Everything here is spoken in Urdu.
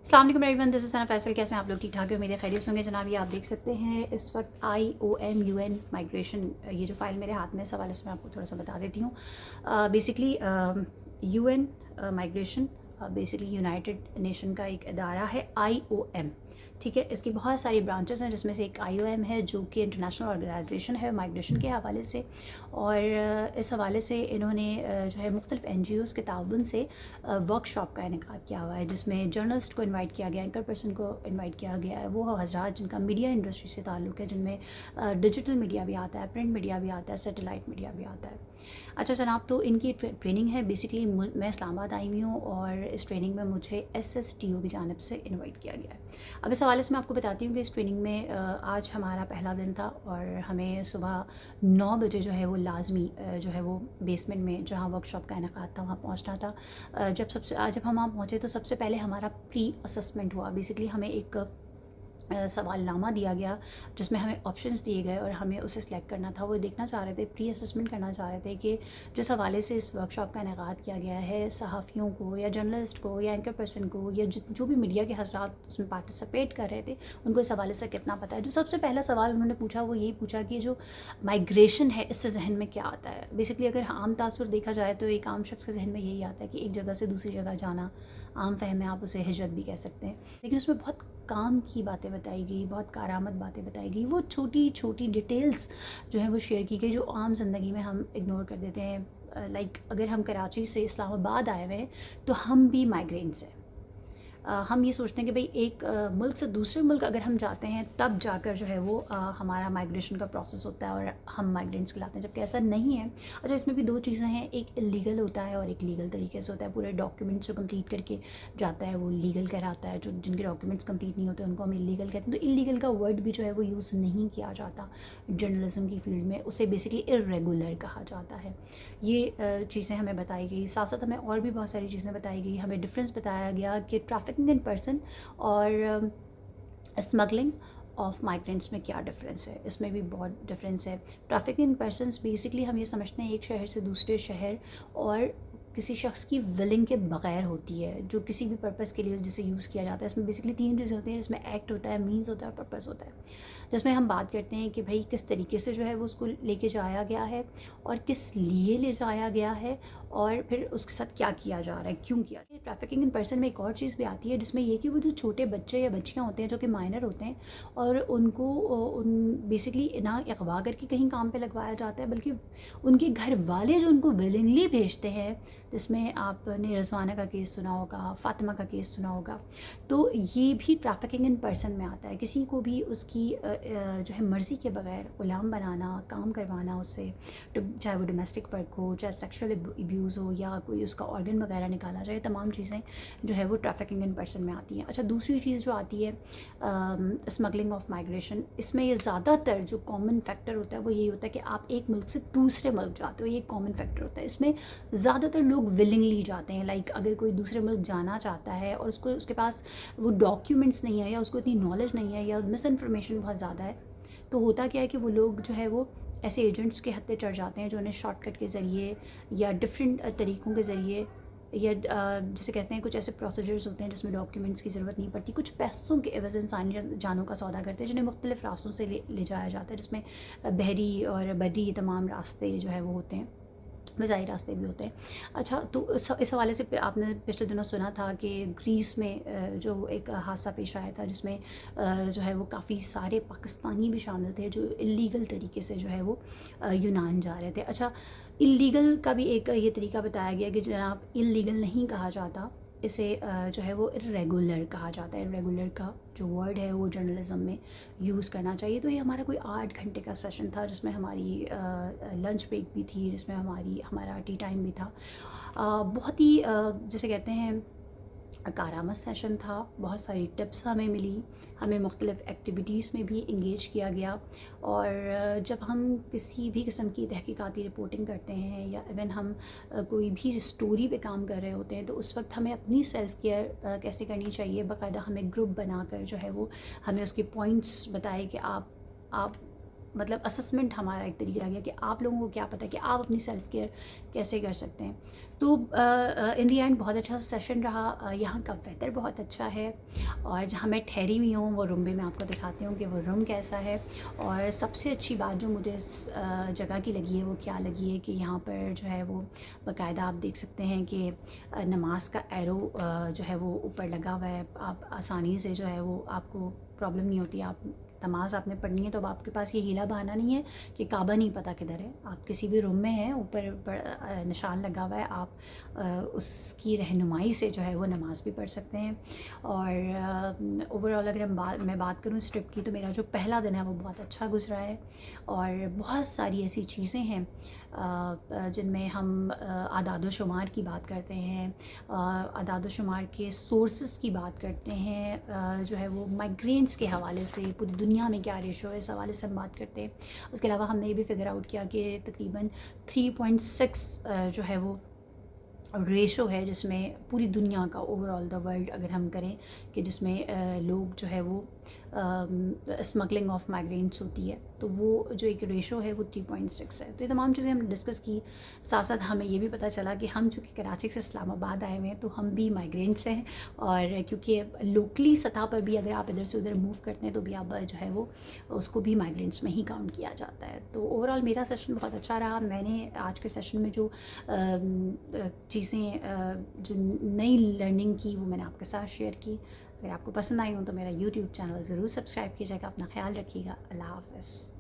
السلام علیکم ایوریون، دس از ثنا فیصل. کیسے ہیں آپ لوگ؟ ٹھیک ٹھاک ہے، امید ہے خیریت ہوں گے. جناب یہ آپ دیکھ سکتے ہیں اس وقت IOM مائگریشن، یہ جو فائل میرے ہاتھ میں اس حوالے سے میں آپ کو تھوڑا سا بتا دیتی ہوں. Basically UN migration basically United nation کا ایک ادارہ ہے IOM. ٹھیک ہے، اس کی بہت ساری برانچز ہیں جس میں سے ایک IOM ہے جو کہ انٹرنیشنل آرگنائزیشن ہے مائگریشن کے حوالے سے. اور اس حوالے سے انہوں نے جو ہے مختلف NGOs کے تعاون سے ورک شاپ کا انعقاد کیا ہوا ہے، جس میں جرنلسٹ کو انوائٹ کیا گیا، اینکر پرسن کو انوائٹ کیا گیا ہے، وہ حضرات جن کا میڈیا انڈسٹری سے تعلق ہے، جن میں ڈیجیٹل میڈیا بھی آتا ہے، پرنٹ میڈیا بھی آتا ہے، سیٹلائٹ میڈیا بھی آتا ہے. اچھا جناب، تو ان کی ٹریننگ ہے. بیسکلی میں اسلام آباد آئی ہوئی ہوں اور اس ٹریننگ میں مجھے SSTO کی جانب سے انوائٹ کیا گیا ہے. اب اس حوالے سے میں آپ کو بتاتی ہوں کہ اس ٹریننگ میں آج ہمارا پہلا دن تھا اور ہمیں صبح 9 بجے جو ہے وہ لازمی جو ہے وہ بیسمنٹ میں جہاں ورک شاپ کا انعقاد تھا وہاں پہنچنا تھا. جب ہم وہاں پہنچے تو سب سے پہلے ہمارا پری اسسمنٹ ہوا. بیسکلی ہمیں ایک سوال نامہ دیا گیا جس میں ہمیں آپشنز دیے گئے اور ہمیں اسے سلیکٹ کرنا تھا. وہ دیکھنا چاہ رہے تھے، پری اسسمنٹ کرنا چاہ رہے تھے کہ جس حوالے سے اس ورک شاپ کا انعقاد کیا گیا ہے، صحافیوں کو یا جرنلسٹ کو یا اینکر پرسن کو یا جو بھی میڈیا کے حضرات اس میں پارٹیسپیٹ کر رہے تھے ان کو اس حوالے سے کتنا پتہ ہے. جو سب سے پہلا سوال انہوں نے پوچھا وہ یہی پوچھا کہ جو مائگریشن ہے اس سے ذہن میں کیا آتا ہے. بیسکلی اگر عام تاثر دیکھا جائے تو ایک عام شخص کے ذہن میں یہی آتا ہے کہ ایک جگہ سے دوسری جگہ جانا. عام فہم ہے، آپ اسے ہجرت بھی کہہ سکتے ہیں، لیکن اس میں بہت کام کی باتیں بتائی گئی، بہت کارآمد باتیں بتائی گئی. وہ چھوٹی چھوٹی ڈیٹیلز جو ہیں وہ شیئر کی گئی جو عام زندگی میں ہم اگنور کر دیتے ہیں. لائک اگر ہم کراچی سے اسلام آباد آئے ہوئے ہیں تو ہم بھی مائیگرینٹس ہیں. ہم یہ سوچتے ہیں کہ بھئی ایک ملک سے دوسرے ملک اگر ہم جاتے ہیں تب جا کر جو ہے وہ ہمارا مائگریشن کا پروسیس ہوتا ہے اور ہم مائیگرینٹس کہلاتے ہیں، جبکہ ایسا نہیں ہے. اچھا، اس میں بھی دو چیزیں ہیں، ایک لیگل ہوتا ہے اور ایک لیگل طریقے سے ہوتا ہے. پورے ڈاکیومنٹس جو کمپلیٹ کر کے جاتا ہے وہ لیگل کہلاتا ہے، جو جن کے ڈاکیومنٹس کمپلیٹ نہیں ہوتے ان کو ہم اللیگل کہتے ہیں. تو اللیگل کا ورڈ بھی جو ہے وہ یوز نہیں کیا جاتا جرنلزم کی فیلڈ میں، اسے بیسکلی ارریگولر کہا جاتا ہے. یہ چیزیں ہمیں بتائی گئی. ساتھ ساتھ ہمیں اور بھی بہت ساری چیزیں بتائی گئی. ہمیں ڈفرینس بتایا گیا کہ ٹریفکنگ ان پرسن اور اسمگلنگ آف مائیگرینٹس میں کیا ڈفرینس ہے. اس میں بھی بہت ڈفرینس ہے. ٹریفکنگ ان پرسنس بیسکلی ہم یہ سمجھتے ہیں ایک شہر سے دوسرے شہر اور کسی شخص کی ولنگ کے بغیر ہوتی ہے، جو کسی بھی پرپس کے لیے جسے یوز کیا جاتا ہے. اس میں بیسکلی 3 چیزیں ہوتی ہیں، جس میں ایکٹ ہوتا ہے، مینز ہوتا ہے اور پرپس ہوتا ہے. جس میں ہم بات کرتے ہیں کہ بھائی کس طریقے سے جو ہے وہ اس کو لے کے جایا گیا ہے اور کس لیے لے جایا گیا ہے اور پھر اس کے ساتھ کیا کیا جا رہا ہے، کیوں کیا. ٹریفکنگ ان پرسن میں ایک اور چیز بھی آتی ہے جس میں یہ کہ وہ جو چھوٹے بچے یا بچیاں ہوتے ہیں جو کہ مائنر ہوتے ہیں اور ان کو بیسکلی نہ اغوا کر کے کہیں کام پہ لگوایا جاتا ہے بلکہ ان کے گھر والے جو ان کو ولنگلی بھیجتے ہیں، جس میں آپ نے رضوانہ کا کیس سنا ہوگا، فاطمہ کا کیس سنا ہوگا. تو یہ بھی ٹریفکنگ ان پرسن میں آتا ہے. کسی کو بھی اس کی جو ہے مرضی کے بغیر غلام بنانا، کام کروانا اس سے، چاہے وہ ڈومیسٹک ورک ہو، چاہے سیکشول ابیوز ہو یا کوئی اس کا آرگن وغیرہ نکالا جائے، تمام چیزیں جو ہے وہ ٹریفکنگ ان پرسن میں آتی ہیں. اچھا، دوسری چیز جو آتی ہے اسمگلنگ آف مائگریشن. اس میں یہ زیادہ تر جو کامن فیکٹر ہوتا ہے وہ یہی ہوتا ہے کہ آپ ایک ملک سے دوسرے ملک جاتے ہو. یہ ایک کامن فیکٹر ہوتا ہے. اس میں زیادہ تر لوگ ولنگلی جاتے ہیں. لائک اگر کوئی دوسرے ملک جانا چاہتا ہے اور اس کے پاس وہ ڈاکیومنٹس نہیں ہے یا اس کو اتنی نالج نہیں ہے یا مس انفارمیشن بہت زیادہ ہے، تو ہوتا کیا ہے کہ وہ لوگ جو ہے وہ ایسے ایجنٹس کے ہتھے چڑھ جاتے ہیں جو انہیں شارٹ کٹ کے ذریعے یا ڈفرینٹ طریقوں کے ذریعے یا جسے کہتے ہیں کچھ ایسے پروسیجرز ہوتے ہیں جس میں ڈاکیومنٹس کی ضرورت نہیں پڑتی، کچھ پیسوں کے عوض انسانی جانوں کا سودا کرتے ہیں جنہیں مختلف راستوں سے لے جایا جاتا ہے، جس میں بحری اور بری تمام راستے جو ہے وہ ہوتے ہیں، فضائی راستے بھی ہوتے ہیں. اچھا، تو اس حوالے سے آپ نے پچھلے دنوں سنا تھا کہ گریس میں جو ایک حادثہ پیش آیا تھا جس میں جو ہے وہ کافی سارے پاکستانی بھی شامل تھے جو اللیگل طریقے سے جو ہے وہ یونان جا رہے تھے. اچھا، اللیگل کا بھی ایک یہ طریقہ بتایا گیا کہ جناب اللیگل نہیں کہا جاتا، اسے جو ہے وہ ارریگولر کہا جاتا ہے. ارریگولر کا جو ورڈ ہے وہ جرنلزم میں یوز کرنا چاہیے. تو یہ ہمارا کوئی 8 گھنٹے کا سیشن تھا جس میں ہماری لنچ بریک بھی تھی، جس میں ہمارا ٹی ٹائم بھی تھا. بہت ہی جسے کہتے ہیں کارآمد سیشن تھا. بہت ساری ٹپس ہمیں ملی، ہمیں مختلف ایکٹیویٹیز میں بھی انگیج کیا گیا. اور جب ہم کسی بھی قسم کی تحقیقاتی رپورٹنگ کرتے ہیں یا ایون ہم کوئی بھی اسٹوری پہ کام کر رہے ہوتے ہیں تو اس وقت ہمیں اپنی سیلف کیئر کیسے کرنی چاہیے، باقاعدہ ہمیں گروپ بنا کر جو ہے وہ ہمیں اس کے پوائنٹس بتائے کہ آپ مطلب اسسمنٹ ہمارا ایک طریقہ آ گیا کہ آپ لوگوں کو کیا پتہ کہ آپ اپنی سیلف کیئر کیسے کر سکتے ہیں. تو ان دی اینڈ بہت اچھا سیشن رہا. یہاں کا ویدر بہت اچھا ہے اور جہاں میں ٹھہری ہوئی ہوں وہ روم بھی میں آپ کو دکھاتی ہوں کہ وہ روم کیسا ہے. اور سب سے اچھی بات جو مجھے اس جگہ کی لگی ہے وہ کیا لگی ہے کہ یہاں پر جو ہے وہ باقاعدہ آپ دیکھ سکتے ہیں کہ نماز کا ایرو جو ہے وہ اوپر لگا ہوا ہے. آپ آسانی سے جو ہے وہ آپ کو پرابلم نہیں ہوتی. آپ نماز آپ نے پڑھنی ہے تو اب آپ کے پاس یہ ہیلا بہانا نہیں ہے کہ کعبہ نہیں پتہ کدھر ہے. آپ کسی بھی روم میں ہیں اوپر نشان لگا ہوا ہے, آپ اس کی رہنمائی سے جو ہے وہ نماز بھی پڑھ سکتے ہیں. اور اوور آل اگر میں بات کروں اس ٹرپ کی تو میرا جو پہلا دن ہے وہ بہت اچھا گزرا ہے. اور بہت ساری ایسی چیزیں ہیں جن میں ہم اعداد و شمار کی بات کرتے ہیں, اعداد و شمار کے سورسز کی بات کرتے ہیں, جو ہے وہ مائیگرینٹس کے حوالے سے پوری دنیا میں کیا ریشو ہے اس حوالے سے ہم بات کرتے ہیں. اس کے علاوہ ہم نے یہ بھی فگر آؤٹ کیا کہ تقریباً 3.6 جو ہے وہ ریشو ہے جس میں پوری دنیا کا اوور آل دا ورلڈ اگر ہم کریں کہ جس میں لوگ جو ہے وہ اسمگلنگ آف مائیگرینٹس ہوتی ہے تو وہ جو ایک ریشو ہے وہ 3.6 ہے. تو یہ تمام چیزیں ہم نے ڈسکس کی. ساتھ ساتھ ہمیں یہ بھی پتہ چلا کہ ہم چونکہ کراچی سے اسلام آباد آئے ہوئے ہیں تو ہم بھی مائیگرینٹس ہیں, اور کیونکہ لوکلی سطح پر بھی اگر آپ ادھر سے ادھر موو کرتے ہیں تو بھی آپ جو ہے وہ اس کو بھی مائیگرینٹس میں ہی کاؤنٹ کیا جاتا ہے. تو اوور آل میرا سیشن بہت اچھا رہا. میں نے آج کے سیشن میں جو چیزیں جو نئی لرننگ کی وہ میں نے آپ کے ساتھ شیئر کی. اگر آپ کو پسند آئی ہوں تو میرا یوٹیوب چینل ضرور سبسکرائب کیجیے گا. اپنا خیال رکھیے گا. اللہ حافظ.